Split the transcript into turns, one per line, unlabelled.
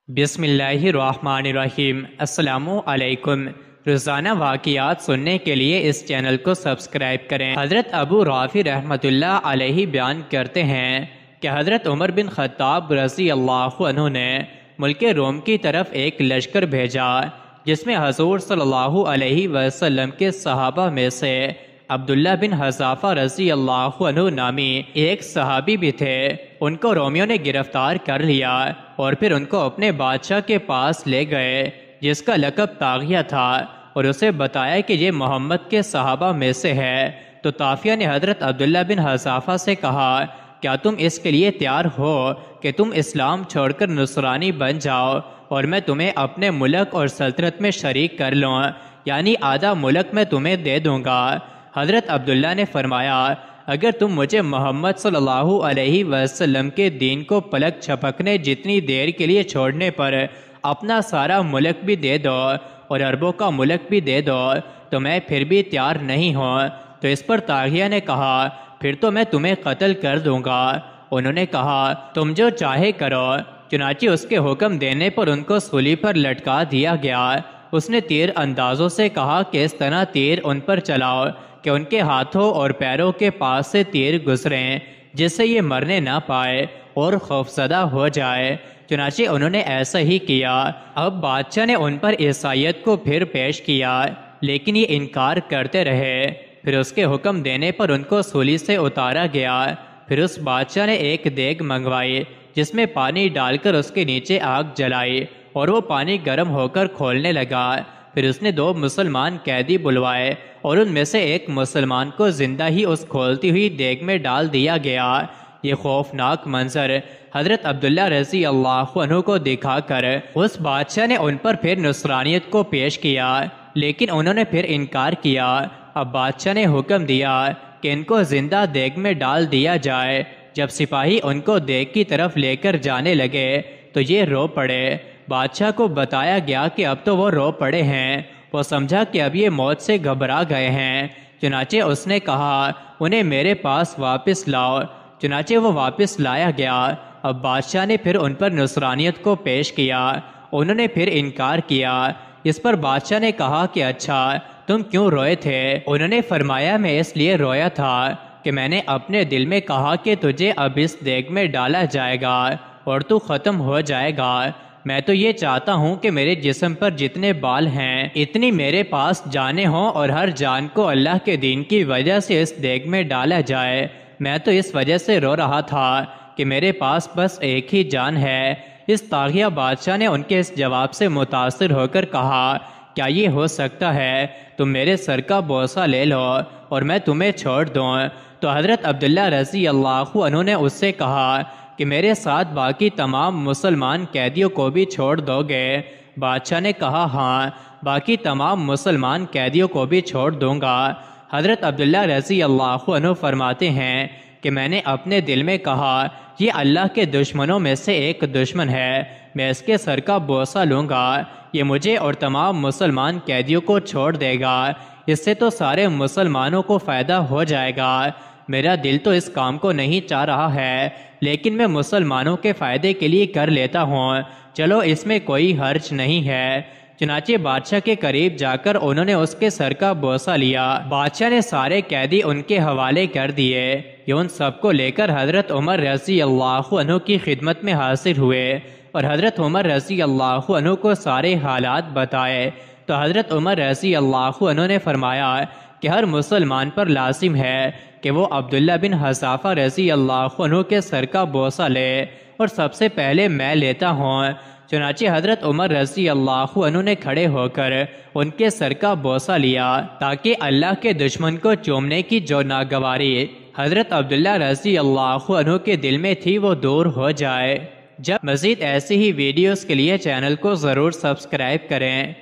بسم اللہ الرحمن الرحیم۔ السلام علیکم۔ روزانہ واقعات سننے کے لیے اس چینل کو سبسکرائب کریں۔ حضرت ابو رافع رحمۃ اللہ علیہ بیان کرتے ہیں کہ حضرت عمر بن خطاب رضی اللہ عنہ نے ملک روم کی طرف ایک لشکر بھیجا جس میں حضور صلی اللہ علیہ وسلم کے صحابہ میں سے عبداللہ بن حذافہ رضی اللہ عنہ نامی ایک صحابی بھی تھے۔ ان کو رومیوں نے گرفتار کر لیا اور پھر ان کو اپنے بادشاہ کے پاس لے گئے جس کا لقب طاغیہ تھا، اور اسے بتایا کہ یہ محمد کے صحابہ میں سے ہے۔ تو طافیہ نے حضرت عبداللہ بن حذافہ سے کہا، کیا تم اس کے لیے تیار ہو کہ تم اسلام چھوڑ کر نصرانی بن جاؤ اور میں تمہیں اپنے ملک اور سلطنت میں شریک کر لوں، یعنی آدھا ملک میں تمہیں دے دوں گا؟ حضرت عبداللہ نے فرمایا، اگر تم مجھے محمد صلی اللہ علیہ وسلم کے دین کو پلک چھپکنے جتنی دیر کے لیے چھوڑنے پر اپنا سارا ملک بھی دے دو اور عربوں کا ملک بھی دے دو تو میں پھر بھی تیار نہیں ہوں۔ تو اس پر طاغیہ نے کہا، پھر تو میں تمہیں قتل کر دوں گا۔ انہوں نے کہا، تم جو چاہے کرو۔ چنانچہ اس کے حکم دینے پر ان کو سولی پر لٹکا دیا گیا۔ اس نے تیر اندازوں سے کہا کہ اس طرح تیر ان پر چلاؤ کہ ان کے ہاتھوں اور پیروں کے پاس سے تیر گزریں جس سے یہ مرنے نہ پائے اور خوفزدہ ہو جائے۔ چنانچہ انہوں نے ایسا ہی کیا۔ اب بادشاہ نے ان پر عیسائیت کو پھر پیش کیا لیکن یہ انکار کرتے رہے۔ پھر اس کے حکم دینے پر ان کو سولی سے اتارا گیا۔ پھر اس بادشاہ نے ایک دیگ منگوائی جس میں پانی ڈال کر اس کے نیچے آگ جلائی اور وہ پانی گرم ہو کر کھولنے لگا۔ پھر اس نے 2 مسلمان قیدی بلوائے اور ان میں سے ایک مسلمان کو زندہ ہی اس کھولتی ہوئی دیگ میں ڈال دیا گیا۔ یہ خوفناک منظر حضرت عبداللہ رضی اللہ عنہ کو دکھا کر اس بادشاہ نے ان پر پھر نصرانیت کو پیش کیا لیکن انہوں نے پھر انکار کیا۔ اب بادشاہ نے حکم دیا کہ ان کو زندہ دیگ میں ڈال دیا جائے۔ جب سپاہی ان کو دیگ کی طرف لے کر جانے لگے تو یہ رو پڑے۔ بادشاہ کو بتایا گیا کہ اب تو وہ رو پڑے ہیں۔ وہ سمجھا کہ اب یہ موت سے گھبرا گئے ہیں۔ چنانچہ اس نے کہا، انہیں میرے پاس واپس لاؤ۔ چنانچہ وہ واپس لایا گیا۔ اب بادشاہ نے پھر ان پر نصرانیت کو پیش کیا۔ انہوں نے پھر انکار کیا۔ اس پر بادشاہ نے کہا کہ اچھا تم کیوں روئے تھے؟ انہوں نے فرمایا، میں اس لیے رویا تھا کہ میں نے اپنے دل میں کہا کہ تجھے اب اس دیگ میں ڈالا جائے گا اور تو ختم ہو جائے گا۔ میں تو یہ چاہتا ہوں کہ میرے جسم پر جتنے بال ہیں اتنی میرے پاس جانیں ہوں اور ہر جان کو اللہ کے دین کی وجہ سے اس دیگ میں ڈالا جائے۔ میں تو اس وجہ سے رو رہا تھا کہ میرے پاس بس ایک ہی جان ہے۔ اس طاغیہ بادشاہ نے ان کے اس جواب سے متاثر ہو کر کہا، کیا یہ ہو سکتا ہے؟ تم میرے سر کا بوسہ لے لو اور میں تمہیں چھوڑ دوں۔ تو حضرت عبداللہ رضی اللہ عنہ نے اس سے کہا کہ میرے ساتھ باقی تمام مسلمان قیدیوں کو بھی چھوڑ دو گے؟ بادشاہ نے کہا، ہاں، باقی تمام مسلمان قیدیوں کو بھی چھوڑ دوں گا۔ حضرت عبداللہ رضی اللہ عنہ فرماتے ہیں کہ میں نے اپنے دل میں کہا، یہ اللہ کے دشمنوں میں سے ایک دشمن ہے، میں اس کے سر کا بوسہ لوں گا، یہ مجھے اور تمام مسلمان قیدیوں کو چھوڑ دے گا، اس سے تو سارے مسلمانوں کو فائدہ ہو جائے گا۔ میرا دل تو اس کام کو نہیں چاہ رہا ہے لیکن میں مسلمانوں کے فائدے کے لیے کر لیتا ہوں، چلو اس میں کوئی حرج نہیں ہے۔ چنانچہ بادشاہ کے قریب جا کر انہوں نے اس کے سر کا بوسہ لیا۔ بادشاہ نے سارے قیدی ان کے حوالے کر دیے۔ یہ ان سب کو لے کر حضرت عمر رضی اللہ عنہ کی خدمت میں حاضر ہوئے اور حضرت عمر رضی اللہ عنہ کو سارے حالات بتائے۔ تو حضرت عمر رضی اللہ عنہ نے فرمایا کہ ہر مسلمان پر لازم ہے کہ وہ عبداللہ بن حذافہ رضی اللہ عنہ کے سر کا بوسہ لے، اور سب سے پہلے میں لیتا ہوں۔ چنانچہ حضرت عمر رضی اللہ عنہ نے کھڑے ہو کر ان کے سر کا بوسہ لیا تاکہ اللہ کے دشمن کو چومنے کی جو ناگواری حضرت عبداللہ رضی اللہ عنہ کے دل میں تھی وہ دور ہو جائے۔ جب مزید ایسی ہی ویڈیوز کے لیے چینل کو ضرور سبسکرائب کریں۔